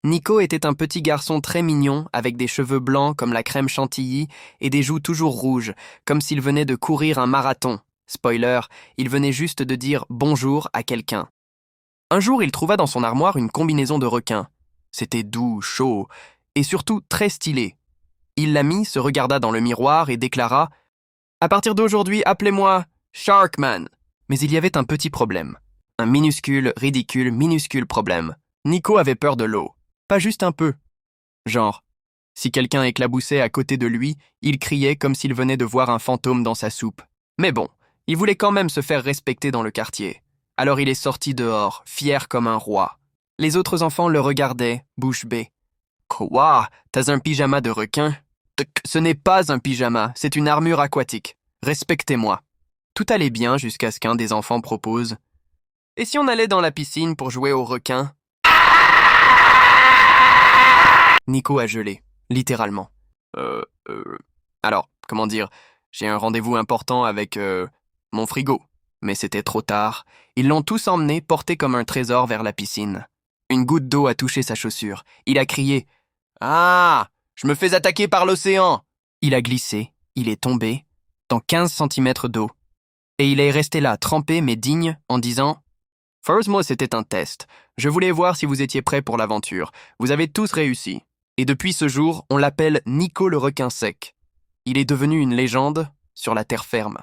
Nico était un petit garçon très mignon, avec des cheveux blancs comme la crème chantilly et des joues toujours rouges, comme s'il venait de courir un marathon. Spoiler, il venait juste de dire bonjour à quelqu'un. Un jour, il trouva dans son armoire une combinaison de requin. C'était doux, chaud, et surtout très stylé. Il la mit, se regarda dans le miroir et déclara « À partir d'aujourd'hui, appelez-moi Sharkman ». Mais il y avait un petit problème. Un minuscule, ridicule, minuscule problème. Nico avait peur de l'eau. Pas juste un peu. Genre, si quelqu'un éclaboussait à côté de lui, il criait comme s'il venait de voir un fantôme dans sa soupe. Mais bon, il voulait quand même se faire respecter dans le quartier. Alors il est sorti dehors, fier comme un roi. Les autres enfants le regardaient, bouche bée. Quoi? T'as un pyjama de requin? Ce n'est pas un pyjama, c'est une armure aquatique. Respectez-moi. Tout allait bien jusqu'à ce qu'un des enfants propose. Et si on allait dans la piscine pour jouer au requin? Nico a gelé, littéralement. Alors, comment dire, j'ai un rendez-vous important avec, mon frigo. Mais c'était trop tard. Ils l'ont tous emmené, porté comme un trésor vers la piscine. Une goutte d'eau a touché sa chaussure. Il a crié « Ah! Je me fais attaquer par l'océan !» Il a glissé, il est tombé, dans 15 centimètres d'eau. Et il est resté là, trempé mais digne, en disant « First, c'était un test. Je voulais voir si vous étiez prêts pour l'aventure. Vous avez tous réussi. » Et depuis ce jour, on l'appelle Nico le requin sec. Il est devenu une légende sur la terre ferme.